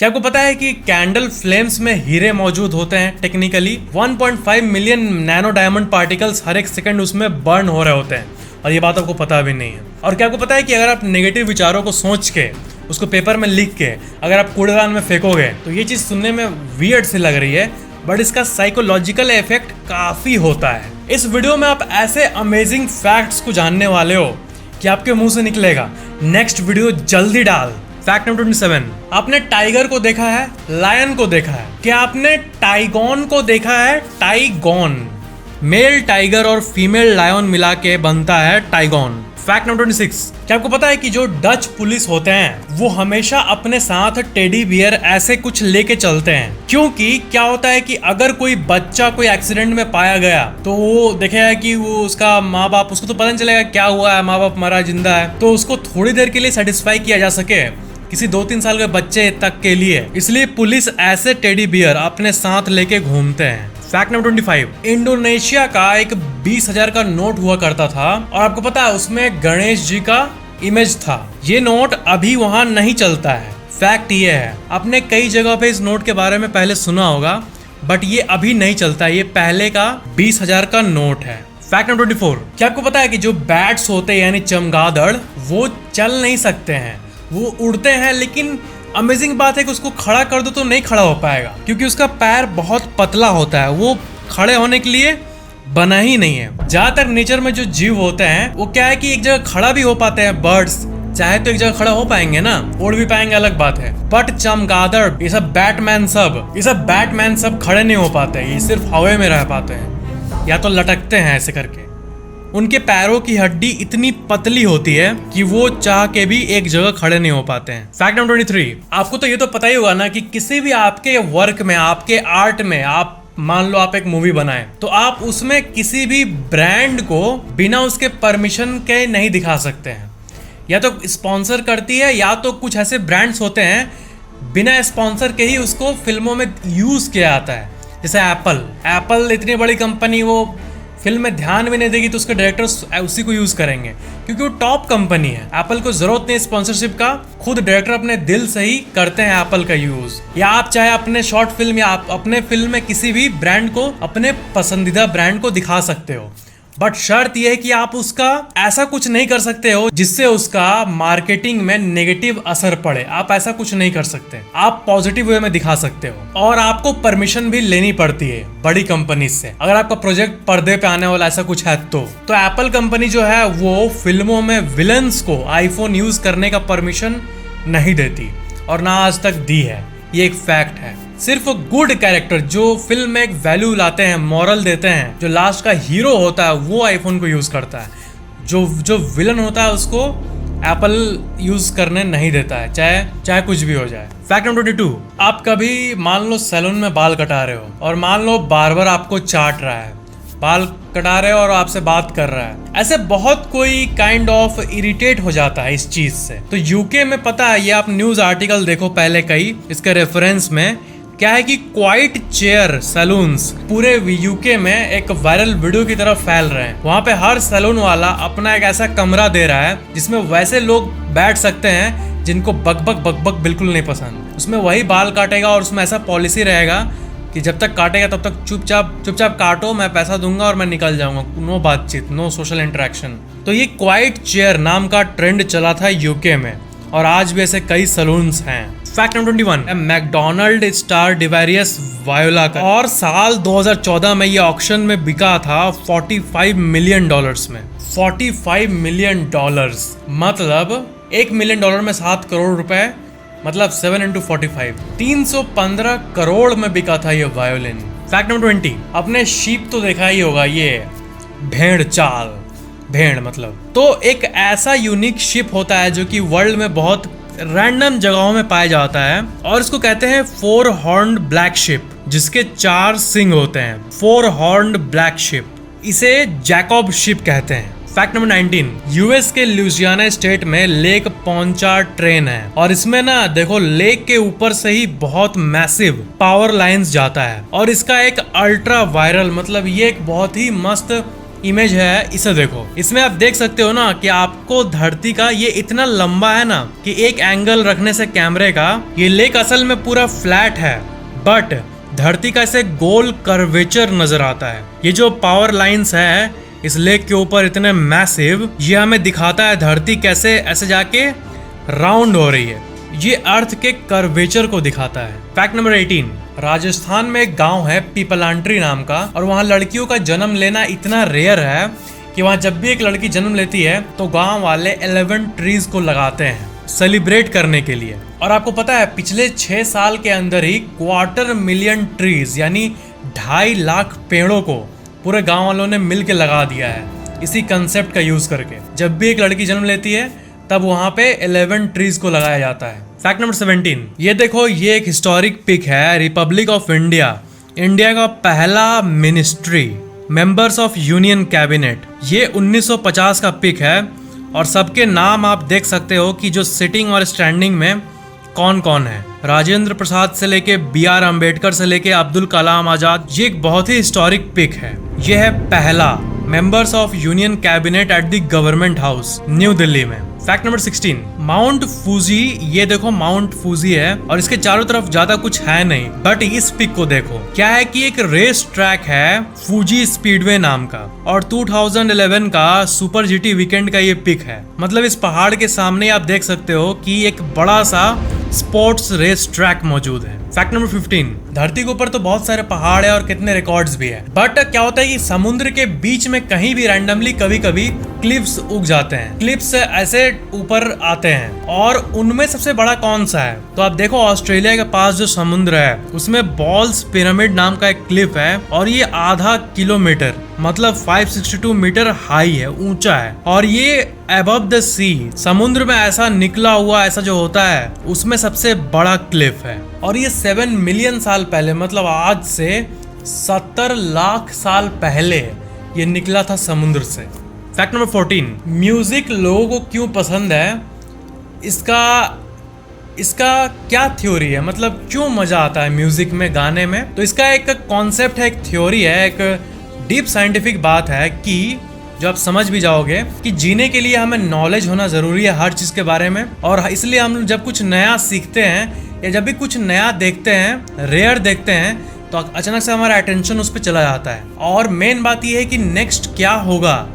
क्या आपको पता है कि कैंडल फ्लेम्स में हीरे मौजूद होते हैं? Technically 1.5 million nano diamond particles हर एक सेकंड उसमें बर्न हो रहे होते हैं, और ये बात आपको पता भी नहीं है। और क्या आपको पता है कि अगर आप नेगेटिव विचारों को सोच के उसको पेपर में लिख के अगर आप कूड़ेदान में फेंकोगे तो ये चीज़ सुनने में वियर्ड सी लग रही है, बट इसका साइकोलॉजिकल इफेक्ट काफ़ी होता है। इस वीडियो में आप ऐसे अमेजिंग फैक्ट्स को जानने वाले हो कि आपके मुंह से निकलेगा नेक्स्ट वीडियो जल्दी डाल। फैक्ट नंबर 27, आपने टाइगर को देखा है, लायन को देखा है, क्या आपने टाइगॉन को देखा है? टाइगॉन, मेल टाइगर और फीमेल लायन मिला के बनता है टाइगॉन। फैक्ट नंबर 26, क्या आपको पता है कि जो डच पुलिस होते हैं वो हमेशा अपने साथ टेडी बियर ऐसे कुछ लेके चलते हैं, क्योंकि क्या होता है कि अगर कोई बच्चा कोई एक्सीडेंट में पाया गया तो वो देखेगा कि वो उसका माँ बाप, उसको तो पता नहीं चलेगा क्या हुआ है, माँ बाप मरा जिंदा है, तो उसको थोड़ी देर के लिए सेटिस्फाई किया जा सके किसी 2-3 साल के बच्चे तक के लिए, इसलिए पुलिस ऐसे टेडी बियर अपने साथ लेके घूमते हैं। फैक्ट नंबर 25, इंडोनेशिया का एक 20,000 का नोट हुआ करता था, और आपको पता है उसमें गणेश जी का इमेज था। ये नोट अभी वहां नहीं चलता है। फैक्ट ये है, आपने कई जगह पे इस नोट के बारे में पहले सुना होगा, बट ये अभी नहीं चलता, ये पहले का 20,000 का नोट है। फैक्ट नंबर 24, क्या आपको पता है कि जो बैट्स होते हैं यानी चमगादड़, वो चल नहीं सकते हैं, वो उड़ते हैं, लेकिन अमेजिंग बात है कि उसको खड़ा कर दो तो नहीं खड़ा हो पाएगा, क्योंकि उसका पैर बहुत पतला होता है, वो खड़े होने के लिए बना ही नहीं है। ज्यादातर नेचर में जो जीव होते हैं वो क्या है कि एक जगह खड़ा भी हो पाते हैं, बर्ड्स चाहे तो एक जगह खड़ा हो पाएंगे ना, उड़ भी पाएंगे, अलग बात है, बट चमगादड़, ये सब बैटमैन सब खड़े नहीं हो पाते, ये सिर्फ हवा में रह पाते हैं या तो लटकते हैं ऐसे करके। उनके पैरों की हड्डी इतनी पतली होती है कि वो चाह के भी एक जगह खड़े नहीं हो पाते हैं। फैक्ट नंबर 23, आपको तो ये तो पता ही होगा ना कि किसी भी आपके वर्क में, आपके आर्ट में, आप मान लो आप एक मूवी बनाए तो आप उसमें किसी भी ब्रांड को बिना उसके परमिशन के नहीं दिखा सकते हैं, या तो स्पॉन्सर करती है या तो कुछ ऐसे ब्रांड्स होते हैं बिना स्पॉन्सर के ही उसको फिल्मों में यूज किया जाता है। जैसे एप्पल इतनी बड़ी कंपनी, वो फिल्म में ध्यान भी नहीं देगी तो उसके डायरेक्टर्स उसी को यूज करेंगे, क्योंकि वो टॉप कंपनी है। एप्पल को जरूरत नहीं स्पॉन्सरशिप का, खुद डायरेक्टर अपने दिल से ही करते हैं एप्पल का यूज। या आप चाहे अपने शॉर्ट फिल्म या आप अपने फिल्म में किसी भी ब्रांड को, अपने पसंदीदा ब्रांड को दिखा सकते हो, बट शर्त यह है कि आप उसका ऐसा कुछ नहीं कर सकते हो जिससे उसका मार्केटिंग में नेगेटिव असर पड़े। आप ऐसा कुछ नहीं कर सकते, आप पॉजिटिव वे में दिखा सकते हो, और आपको परमिशन भी लेनी पड़ती है बड़ी कंपनी से अगर आपका प्रोजेक्ट पर्दे पे आने वाला ऐसा कुछ है तो एप्पल कंपनी जो है वो फिल्मों में विलन्स को आईफोन यूज करने का परमिशन नहीं देती, और ना आज तक दी है। ये एक फैक्ट है। सिर्फ गुड कैरेक्टर जो फिल्म में एक वैल्यू लाते हैं, मॉरल देते हैं, जो लास्ट का हीरो होता है वो आईफोन को यूज करता है, जो विलन होता है उसको एप्पल यूज करने नहीं देता है, चाहे कुछ भी हो जाए। फैक्ट नंबर 22, आप कभी मान लो सैलून में बाल कटा रहे हो और मान लो बार्बर आपको चाट रहा है, बाल कटा रहे हो और आपसे बात कर रहा है, ऐसे बहुत कोई काइंड ऑफ इरिटेट हो जाता है इस चीज से। तो यूके में पता है, ये आप न्यूज आर्टिकल देखो पहले कई, इसके रेफरेंस में क्या है कि क्वाइट चेयर सैलून्स पूरे यूके में एक वायरल वीडियो की तरफ फैल रहे हैं। वहाँ पे हर सैलून वाला अपना एक ऐसा कमरा दे रहा है जिसमें वैसे लोग बैठ सकते हैं जिनको बकबक बिल्कुल नहीं पसंद, उसमें वही बाल काटेगा, और उसमें ऐसा पॉलिसी रहेगा कि जब तक काटेगा तब तक चुपचाप काटो, मैं पैसा दूंगा और मैं निकल जाऊंगा, नो बातचीत, नो सोशल इंटरेक्शन। तो ये क्वाइट चेयर नाम का ट्रेंड चला था यूके में, और आज भी ऐसे कई सैलून्स हैं। फैक्ट नंबर 21, मैकडोनल्ड स्टार डिवेरियस वायोला का, और साल 2014 में ये ऑक्शन में बिका था $45 मिलियन में। $45 मिलियन मतलब $1 मिलियन में 7 करोड़ रुपए, मतलब 7 × 45, 315 करोड़ में बिका था ये वायोलिन। फैक्ट नंबर 20, अपने शीप तो देखा ही होगा, ये भेड़ मतलब, तो एक ऐसा यूनिक शिप होता है जो कि वर्ल्ड में बहुत रैंडम जगहों में पाया जाता है, और इसको कहते हैं 4 हॉर्न्ड ब्लैक शिप, जिसके 4 सिंग होते हैं। 4 हॉर्न्ड ब्लैक शिप, इसे जैकब शिप कहते हैं। फैक्ट नंबर 19, यूएस के लुइसियाना स्टेट में लेक पोंचार्ड ट्रेन है, और इसमें ना देखो लेक के ऊपर से ही बहुत मैसिव पावर लाइंस जाता है, और इसका एक अल्ट्रा वायरल, मतलब ये एक बहुत ही मस्त इमेज है, इसे देखो। इसमें आप देख सकते हो ना कि आपको धरती का ये इतना लंबा है ना कि एक एंगल रखने से कैमरे का, ये लेक असल में पूरा फ्लैट है, बट धरती का इसे गोल कर्वेचर नजर आता है। ये जो पावर लाइंस है इस लेक के ऊपर इतने मैसिव, ये हमें दिखाता है धरती कैसे ऐसे जाके राउंड हो रही है। ये अर्थ के कर्वेचर को दिखाता है। फैक्ट नंबर 18, राजस्थान में एक गांव है पीपलांट्री नाम का, और वहाँ लड़कियों का जन्म लेना इतना रेयर है कि वहाँ जब भी एक लड़की जन्म लेती है तो गांव वाले 11 ट्रीज को लगाते हैं सेलिब्रेट करने के लिए। और आपको पता है पिछले 6 साल के अंदर ही 250,000 ट्रीज यानी 2.5 लाख पेड़ों को पूरे गांव वालों ने मिल के लगा दिया है, इसी कंसेप्ट का यूज करके। जब भी एक लड़की जन्म लेती है तब वहां पे 11 ट्रीज को लगाया जाता है। फैक्ट नंबर 17, ये देखो, ये एक हिस्टोरिक पिक है रिपब्लिक ऑफ इंडिया, इंडिया का पहला ministry, members of union cabinet. ये 1950 का पिक है और सबके नाम आप देख सकते हो कि जो सिटिंग और स्टैंडिंग में कौन कौन है। राजेंद्र प्रसाद से लेके BR अम्बेडकर से लेके अब्दुल कलाम आजाद। ये एक बहुत ही हिस्टोरिक पिक है। ये है पहला members of union cabinet at the government house new Delhi में। Fact number 16, Mount Fuji. ये देखो माउंट फूजी है और इसके चारों तरफ ज्यादा कुछ है नहीं, बट इस पिक को देखो, क्या है कि एक रेस ट्रैक है फूजी स्पीडवे नाम का, और 2011 का सुपर GT वीकेंड का ये पिक है। मतलब इस पहाड़ के सामने आप देख सकते हो कि एक बड़ा सा स्पोर्ट्स रेस ट्रैक मौजूद है। फैक्ट नंबर 15, धरती के ऊपर तो बहुत सारे पहाड़ है और कितने रिकॉर्ड्स भी है, बट क्या होता है कि समुद्र के बीच में कहीं भी रैंडमली कभी कभी क्लिफ्स उग जाते हैं, क्लिफ्स ऐसे ऊपर आते हैं, और उनमें सबसे बड़ा कौन सा है? तो आप देखो ऑस्ट्रेलिया के पास जो समुद्र है उसमें बॉल्स पिरामिड नाम का एक क्लिफ है, और ये आधा किलोमीटर मतलब 562 मीटर हाई है, ऊंचा है, और ये अबव द सी, समुद्र में ऐसा निकला हुआ ऐसा जो होता है उसमें सबसे बड़ा क्लिफ है। और ये 7 मिलियन साल पहले मतलब आज से 70 लाख साल पहले ये निकला था समुद्र से। फैक्ट नंबर 14, म्यूजिक लोगों को क्यों पसंद है, इसका क्या थ्योरी है, मतलब क्यों मजा आता है म्यूजिक में, गाने में? तो इसका एक कॉन्सेप्ट है, एक थ्योरी है, एक डीप साइंटिफिक बात है कि जो आप समझ भी जाओगे कि जीने के लिए हमें नॉलेज होना जरूरी है हर चीज के बारे में, और इसलिए हम जब कुछ नया सीखते हैं या जब भी कुछ नया देखते हैं, रेयर देखते हैं, तो अचानक से हमारा अटेंशन उस पर चला जाता है। और मेन बात यह है कि नेक्स्ट क्या होगा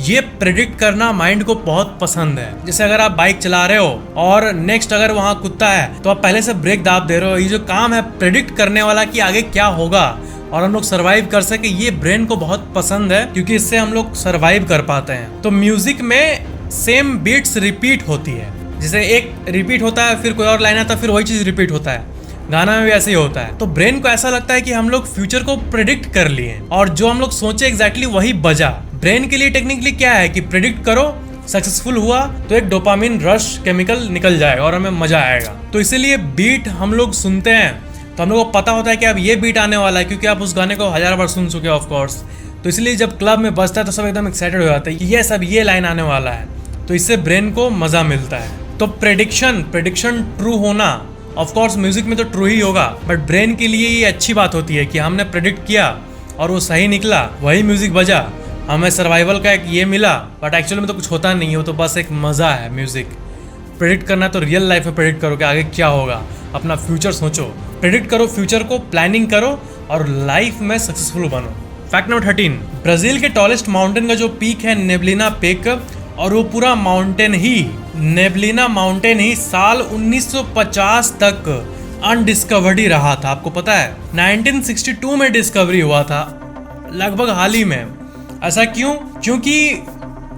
ये प्रेडिक्ट करना माइंड को बहुत पसंद है। जैसे अगर आप बाइक चला रहे हो और नेक्स्ट अगर वहां कुत्ता है तो आप पहले से ब्रेक दाब दे रहे हो। ये जो काम है प्रेडिक्ट करने वाला कि आगे क्या होगा और हम लोग सरवाइव कर सके, ये ब्रेन को बहुत पसंद है क्योंकि इससे हम लोग सरवाइव कर पाते हैं। तो म्यूजिक में सेम बीट्स रिपीट होती है, जैसे एक रिपीट होता है फिर कोई और लाइन आता है फिर वही चीज रिपीट होता है, गाना में भी ऐसे ही होता है। तो ब्रेन को ऐसा लगता है कि हम लोग फ्यूचर को प्रेडिक्ट कर लिए और जो हम लोग सोचे एग्जैक्टली वही बजा। ब्रेन के लिए टेक्निकली क्या है कि प्रेडिक्ट करो, सक्सेसफुल हुआ तो एक डोपामिन रश केमिकल निकल जाएगा और हमें मजा आएगा। तो इसीलिए बीट हम लोग सुनते हैं तो हम लोग को पता होता है कि अब ये बीट आने वाला है क्योंकि आप उस गाने को 1000 बार सुन चुके हो ऑफ कोर्स। तो इसलिए जब क्लब में बजता है तो सब एकदम एक्साइटेड हो जाते हैं कि ये सब ये लाइन आने वाला है, तो इससे ब्रेन को मजा मिलता है। तो प्रेडिक्शन ट्रू होना ऑफ कोर्स म्यूजिक में तो ट्रू ही होगा, बट ब्रेन के लिए ये अच्छी बात होती है कि हमने प्रेडिक्ट किया और वो सही निकला, वही म्यूजिक बजा, हमें सर्वाइवल का एक ये मिला, बट एक्चुअली में तो कुछ होता नहीं है, वो तो बस एक मजा है। म्यूजिक प्रेडिक्ट करना तो रियल लाइफ में प्रेडिक्ट करो कि आगे क्या होगा, अपना फ्यूचर सोचो, प्रेडिक्ट करो फ्यूचर को, प्लानिंग करो और लाइफ में सक्सेसफुल बनो। फैक्ट नंबर 13, ब्राजील के टॉलेस्ट माउंटेन का जो पीक है नेबलिना पीक, और वो पूरा माउंटेन ही नेबलिना माउंटेन ही साल 1950 तक अनडिस्कवर्ड ही रहा था। आपको पता है 1962 में डिस्कवरी हुआ था, लगभग हाल ही में। ऐसा क्यों? क्योंकि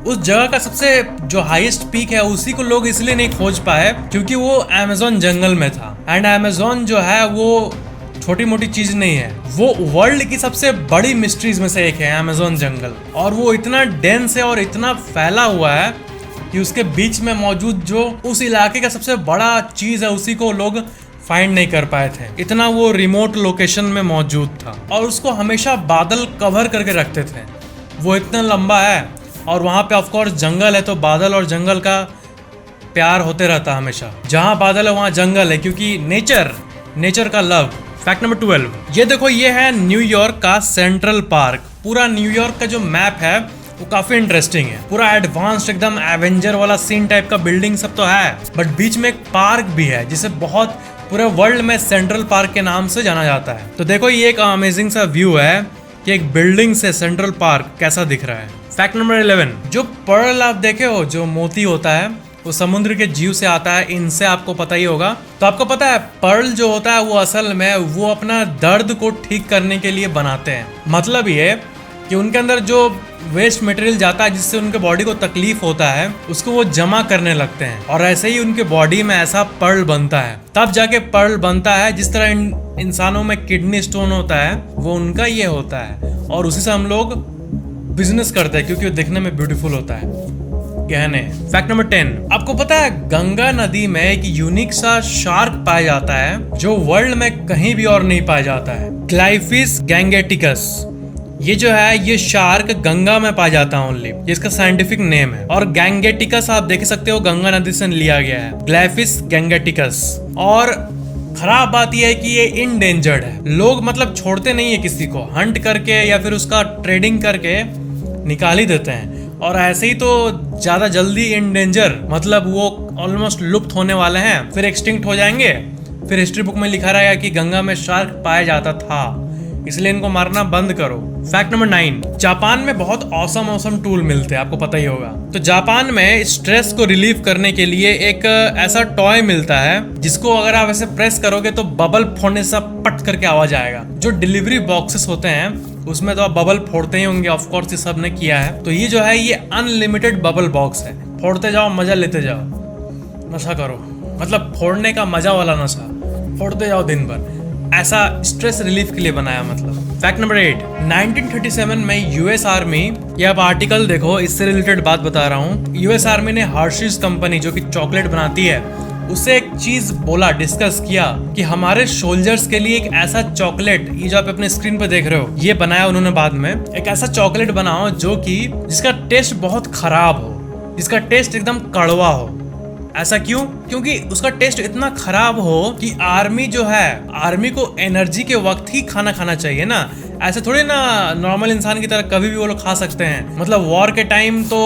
उस जगह का सबसे जो हाईएस्ट पीक है उसी को लोग इसलिए नहीं खोज पाए क्योंकि वो अमेज़न जंगल में था। एंड अमेज़न जो है वो छोटी मोटी चीज नहीं है, वो वर्ल्ड की सबसे बड़ी मिस्ट्रीज में से एक है अमेज़न जंगल। और वो इतना डेंस है और इतना फैला हुआ है कि उसके बीच में मौजूद जो उस इलाके का सबसे बड़ा चीज है उसी को लोग फाइंड नहीं कर पाए थे, इतना वो रिमोट लोकेशन में मौजूद था। और उसको हमेशा बादल कवर करके रखते थे, वो इतना लंबा है और वहाँ पे ऑफकोर्स जंगल है, तो बादल और जंगल का प्यार होते रहता हमेशा। जहाँ बादल है वहाँ जंगल है क्योंकि नेचर का लव। फैक्ट नंबर 12, ये देखो, ये है न्यूयॉर्क का सेंट्रल पार्क, पूरा न्यूयॉर्क का जो मैप है वो काफी इंटरेस्टिंग है। पूरा एडवांस्ड एकदम एवेंजर वाला सीन टाइप का बिल्डिंग सब तो है, बट बीच में एक पार्क भी है जिसे बहुत पूरे वर्ल्ड में सेंट्रल पार्क के नाम से जाना जाता है। तो देखो ये एक अमेजिंग सा व्यू है कि एक बिल्डिंग से सेंट्रल पार्क कैसा दिख रहा है। फैक्ट नंबर 11, जो पर्ल आप देखे हो, जो मोती होता है वो समुद्र के जीव से आता है, इनसे आपको पता ही होगा। तो आपको पता है पर्ल जो होता है वो असल में वो अपना दर्द को ठीक करने के लिए बनाते हैं। मतलब ये कि उनके अंदर जो वेस्ट मटेरियल जाता है जिससे उनके बॉडी को तकलीफ होता है उसको वो जमा करने लगते हैं और ऐसे ही उनके बॉडी में ऐसा पर्ल बनता है, तब जाके पर्ल बनता है। जिस तरह इंसानों में किडनी स्टोन होता है वो उनका ये होता है और उसी से हम लोग बिजनेस करते हैं क्योंकि वो दिखने में ब्यूटीफुल होता है, गहने। फैक्ट नंबर 10, आपको पता है गंगा नदी में एक यूनिक सा शार्क पाया जाता है जो वर्ल्ड में कहीं भी और नहीं पाया जाता है, ग्लाइफिस गैंगेटिकस। ये जो है ये शार्क गंगा में पाया जाता है ओनली, ये इसका साइंटिफिक नेम है। और गैंगेटिकस आप देख सकते हो गंगा नदी से लिया गया है, ग्लाइफिस गैंगेटिकस। और खराब बात यह है कि ये इनडेंजर्ड है, लोग मतलब छोड़ते नहीं है किसी को, हंट करके या फिर उसका ट्रेडिंग करके निकाल ही देते हैं। और ऐसे ही तो ज्यादा जल्दी इनडेंजर मतलब वो ऑलमोस्ट लुप्त होने वाले हैं, फिर एक्सटिंक्ट हो जाएंगे, फिर हिस्ट्री बुक में लिखा रहेगा कि गंगा में शार्क पाया जाता था, इसलिए इनको मारना बंद करो। फैक्ट नंबर 9, जापान में बहुत औसम टूल मिलते हैं, आपको पता ही होगा। तो जापान में स्ट्रेस को रिलीव करने के लिए एक ऐसा टॉय मिलता है जिसको अगर आप ऐसे प्रेस करोगे तो बबल फोड़ने से पट करके आवाज आएगा। जो डिलीवरी बॉक्सेस होते हैं उसमें तो आप बबल फोड़ते ही होंगे, ऑफ कोर्स ये सब ने किया है। तो ये जो है ये अनलिमिटेड बबल बॉक्स है, फोड़ते जाओ मजा लेते जाओ, नशा करो, मतलब फोड़ने का मजा वाला नशा, फोड़ते जाओ दिन भर, ऐसा स्ट्रेस रिलीफ के लिए बनाया मतलब। फैक्ट नंबर 8, 1937 में यूएस आर्मी, ये आप आर्टिकल देखो, इससे रिलेटेड बात बता रहा हूँ। यूएस आर्मी ने हर्शीज कंपनी जो कि चॉकलेट बनाती है उससे एक चीज बोला, डिस्कस किया कि हमारे सोल्जर्स के लिए एक ऐसा चॉकलेट, ये जो आप अपने स्क्रीन पे देख रहे हो ये बनाया उन्होंने बाद में, एक ऐसा चॉकलेट बनाओ जो कि जिसका टेस्ट बहुत खराब हो, जिसका टेस्ट एकदम कड़वा हो। ऐसा क्यों? क्योंकि उसका टेस्ट इतना खराब हो कि आर्मी जो है, आर्मी को एनर्जी के वक्त ही खाना खाना चाहिए ना, ऐसे थोड़ी ना नॉर्मल इंसान की तरह कभी भी वो लोग खा सकते हैं। मतलब वॉर के टाइम तो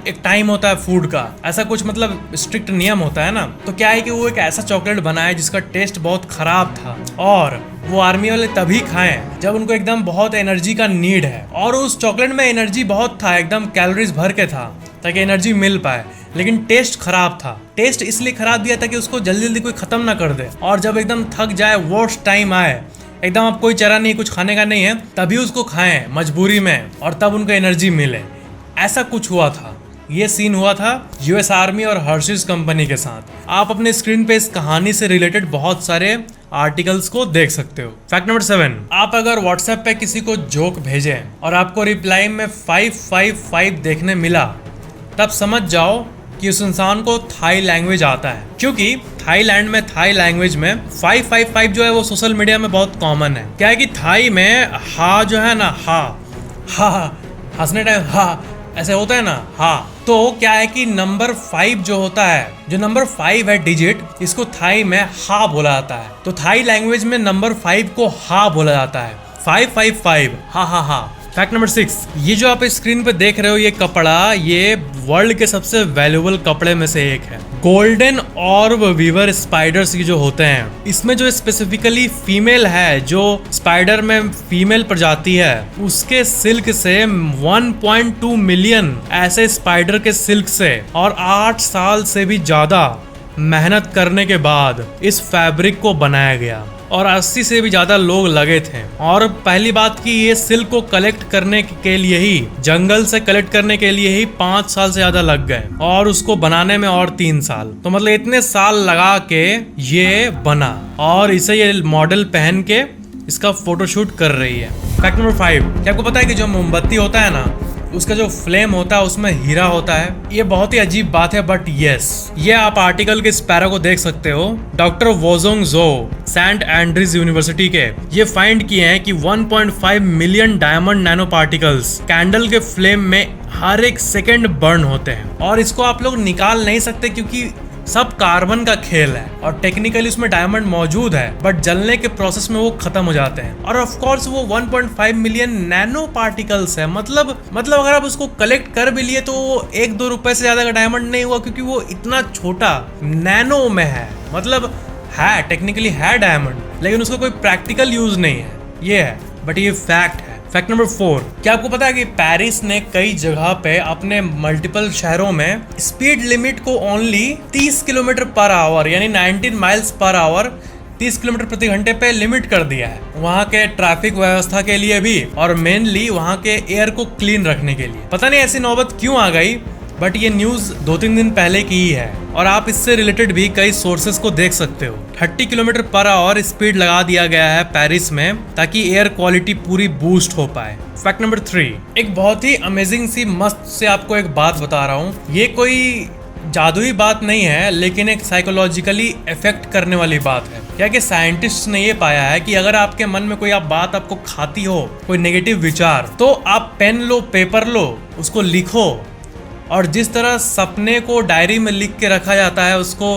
एक टाइम होता है फूड का, ऐसा कुछ मतलब स्ट्रिक्ट नियम होता है ना। तो क्या है कि वो एक ऐसा चॉकलेट बनाया जिसका टेस्ट बहुत खराब था और वो आर्मी वाले तभी खाएं जब उनको एकदम बहुत एनर्जी का नीड है। और उस चॉकलेट में एनर्जी बहुत था, एकदम कैलोरीज भर के था ताकि एनर्जी मिल पाए, लेकिन टेस्ट खराब था। टेस्ट इसलिए खराब दिया था कि उसको जल्दी जल्दी कोई खत्म ना कर दे और जब एकदम थक जाए, वर्स्ट टाइम आए, एकदम आप कोई चारा नहीं, कुछ खाने का नहीं है, तभी उसको खाएं मजबूरी में और तब उनको एनर्जी मिले। ऐसा कुछ हुआ था, ये सीन हुआ था यूएस आर्मी और हर्शीज कंपनी के साथ। आप अपने स्क्रीन पे इस कहानी से रिलेटेड बहुत सारे आर्टिकल्स को देख सकते हो। फैक्ट नंबर 7, आप अगर व्हाट्सएप पे किसी को जोक भेजें और आपको रिप्लाई में 555 देखने मिला, तब समझ जाओ कि उस इंसान को थाई लैंग्वेज आता है, क्योंकि थाईलैंड में थाई लैंग्वेज में 555 जो है वो सोशल मीडिया में बहुत कॉमन है। क्या है कि थाई में हा जो है ना, हा हंसने टाइम हा ऐसे होता है ना, हा, तो क्या है कि नंबर 5 जो होता है, जो नंबर 5 है डिजिट, इसको थाई में हा बोला जाता है। तो थाई लैंग्वेज में नंबर 5 को हा बोला जाता है, 555, हा। फैक्ट नंबर 6, ये जो आप स्क्रीन पे देख रहे हो ये कपड़ा, ये वर्ल्ड के सबसे वैल्यूएबल कपड़े में से एक है। गोल्डन ऑर्ब वीवर स्पाइडर्स की जो होते हैं, इसमें जो स्पेसिफिकली फीमेल है, जो स्पाइडर में फीमेल प्रजाति है, उसके सिल्क से 1.2 मिलियन ऐसे स्पाइडर के सिल्क से और 8 साल से भी ज्यादा मेहनत करने के बाद इस फैब्रिक को बनाया गया और 80 से भी ज्यादा लोग लगे थे। और पहली बात कि ये सिल्क को कलेक्ट करने के लिए ही, जंगल से कलेक्ट करने के लिए ही 5 साल से ज्यादा लग गए और उसको बनाने में और 3 साल। तो मतलब इतने साल लगा के ये बना और इसे ये मॉडल पहन के इसका फोटोशूट कर रही है। फैक्ट नंबर 5, क्या आपको पता है कि जो मोमबत्ती होता है ना, उसका जो फ्लेम होता है उसमें हीरा होता है। ये बहुत ही अजीब बात है, बट यस, ये आप आर्टिकल के स्पैरो को देख सकते हो। डॉक्टर वोजोंग जो सेंट एंड्रीज यूनिवर्सिटी के ये फाइंड किए हैं कि 1.5 million diamond nano particles candle के फ्लेम में हर एक सेकेंड बर्न होते हैं और इसको आप लोग निकाल नहीं सकते क्योंकि सब कार्बन का खेल है और टेक्निकली उसमें डायमंड मौजूद है, बट जलने के प्रोसेस में वो खत्म हो जाते हैं। और ऑफ कोर्स वो 1.5 मिलियन नैनो पार्टिकल्स है, मतलब अगर आप उसको कलेक्ट कर भी लिए तो वो 1-2 रुपए से ज्यादा का डायमंड नहीं हुआ, क्योंकि वो इतना छोटा नैनो में है। मतलब है टेक्निकली है डायमंड, लेकिन उसका कोई प्रैक्टिकल यूज नहीं है, ये है। बट ये फैक्ट है। फैक्ट नंबर 4, क्या आपको पता है कि पेरिस ने कई जगह पे अपने मल्टीपल शहरों में स्पीड लिमिट को ओनली 30 किलोमीटर पर आवर यानी 19 माइल्स पर आवर 30 किलोमीटर प्रति घंटे पे लिमिट कर दिया है, वहाँ के ट्रैफिक व्यवस्था के लिए भी और मेनली वहाँ के एयर को क्लीन रखने के लिए। पता नहीं ऐसी नौबत क्यों आ गई, बट ये न्यूज 2-3 दिन पहले की ही है और आप इससे रिलेटेड भी कई सोर्सेस को देख सकते हो। 30 किलोमीटर पर आवर स्पीड लगा दिया गया है पेरिस में, ताकि एयर क्वालिटी पूरी बूस्ट हो पाए। फैक्ट नंबर 3, एक बहुत ही अमेजिंग सी मस्त से आपको एक बात बता रहा हूँ। ये कोई जादुई बात नहीं है, लेकिन एक साइकोलॉजिकली इफेक्ट करने वाली बात है। क्या कि साइंटिस्ट ने ये पाया है कि अगर आपके मन में कोई बात आपको खाती हो, कोई नेगेटिव विचार, तो आप पेन लो, पेपर लो, उसको लिखो, और जिस तरह सपने को डायरी में लिख के रखा जाता है, उसको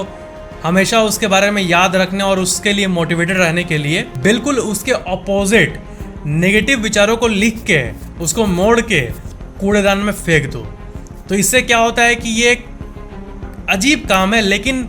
हमेशा उसके बारे में याद रखने और उसके लिए मोटिवेटेड रहने के लिए बिल्कुल उसके ऑपोजिट नेगेटिव विचारों को लिख के उसको मोड़ के कूड़ेदान में फेंक दो। तो इससे क्या होता है कि ये एक अजीब काम है, लेकिन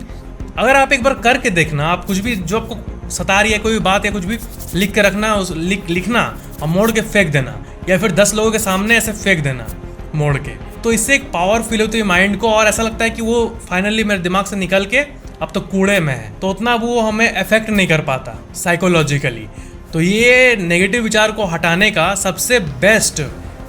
अगर आप एक बार करके देखना, आप कुछ भी जो आपको सता रही है, कोई भी बात या कुछ भी लिख के रखना, उस लिखना और मोड़ के फेंक देना, या फिर 10 लोगों के सामने ऐसे फेंक देना मोड़ के, तो इससे एक पावर फील होती है माइंड को और ऐसा लगता है कि वो फाइनली मेरे दिमाग से निकल के अब तो कूड़े में है, तो उतना वो हमें अफेक्ट नहीं कर पाता साइकोलॉजिकली। तो ये नेगेटिव विचार को हटाने का सबसे बेस्ट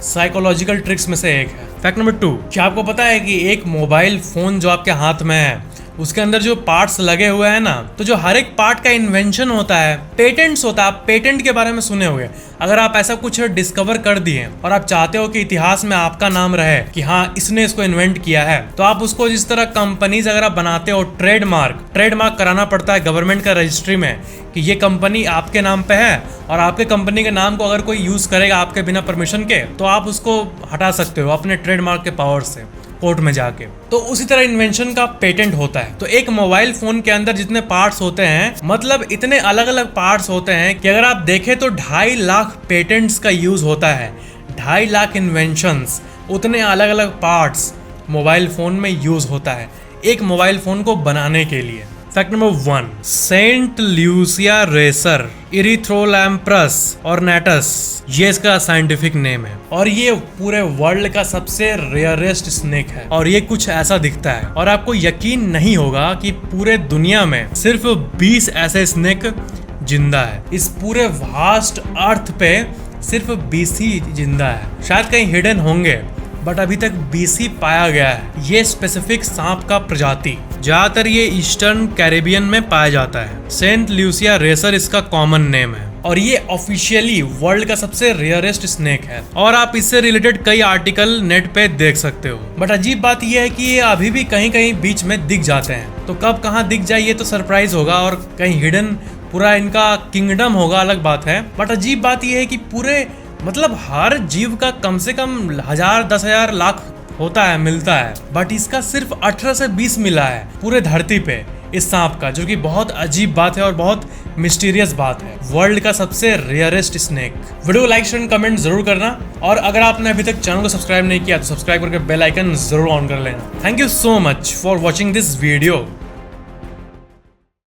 साइकोलॉजिकल ट्रिक्स में से एक है। फैक्ट नंबर 2, क्या आपको पता है कि एक मोबाइल फोन जो आपके हाथ में है, उसके अंदर जो पार्ट्स लगे हुए हैं ना, तो जो हर एक पार्ट का इन्वेंशन होता है, पेटेंट्स होता है। आप पेटेंट के बारे में सुने होंगे। अगर आप ऐसा कुछ डिस्कवर कर दिए और आप चाहते हो कि इतिहास में आपका नाम रहे कि हाँ इसने इसको इन्वेंट किया है, तो आप उसको जिस तरह कंपनीज अगर आप बनाते हो, ट्रेडमार्क कराना पड़ता है गवर्नमेंट का रजिस्ट्री में कि ये कंपनी आपके नाम पे है, और आपके कंपनी के नाम को अगर कोई यूज करेगा आपके बिना परमिशन के, तो आप उसको हटा सकते हो अपने ट्रेडमार्क के पावर से कोर्ट में जाके। तो उसी तरह इन्वेंशन का पेटेंट होता है। तो एक मोबाइल फोन के अंदर जितने पार्ट्स होते हैं, मतलब इतने अलग अलग पार्ट्स होते हैं कि अगर आप देखें तो 2.5 लाख पेटेंट्स का यूज होता है। 2.5 लाख इन्वेंशंस, उतने अलग अलग पार्ट्स मोबाइल फोन में यूज होता है एक मोबाइल फोन को बनाने के लिए। फैक्ट नंबर 1, सेंट ल्यूसिया रेसर इरिथ्रोलैम्प्रस ऑर्नेटस, ये इसका साइंटिफिक नेम है और ये पूरे वर्ल्ड का सबसे रेयरेस्ट स्नेक है। और ये कुछ ऐसा दिखता है और आपको यकीन नहीं होगा कि पूरे दुनिया में सिर्फ 20 ऐसे स्नेक जिंदा है। इस पूरे वास्ट अर्थ पे सिर्फ 20 ही जिंदा है। शायद कहीं हिडन होंगे, बट अभी तक 20 ही पाया गया है। ये स्पेसिफिक सांप का प्रजाति ज्यादातर ये ईस्टर्न कैरेबियन में पाया जाता है। सेंट ल्यूसिया रेसर इसका कॉमन नेम है और ये ऑफिशियली वर्ल्ड का सबसे रेयरेस्ट स्नेक है और आप इससे रिलेटेड कई आर्टिकल नेट पे देख सकते हो। बट अजीब बात यह है कि ये अभी भी कहीं कहीं बीच में दिख जाते हैं, तो कब कहाँ दिख जाए ये तो सरप्राइज होगा और कहीं हिडन पूरा इनका किंगडम होगा, अलग बात है। बट अजीब बात यह है कि पूरे मतलब हर जीव का कम से कम 1000, 10,000, लाख होता है, मिलता है, बट इसका सिर्फ 18 से 20 मिला है पूरे धरती पे इस सांप का, जो कि बहुत अजीब बात है और बहुत मिस्टीरियस बात है। वर्ल्ड का सबसे rarest snake. Video like share comment जरूर करना और अगर आपने अभी तक चैनल को सब्सक्राइब नहीं किया तो सब्सक्राइब करके बेल आइकन जरूर ऑन कर लेना। Thank you so much for watching this video.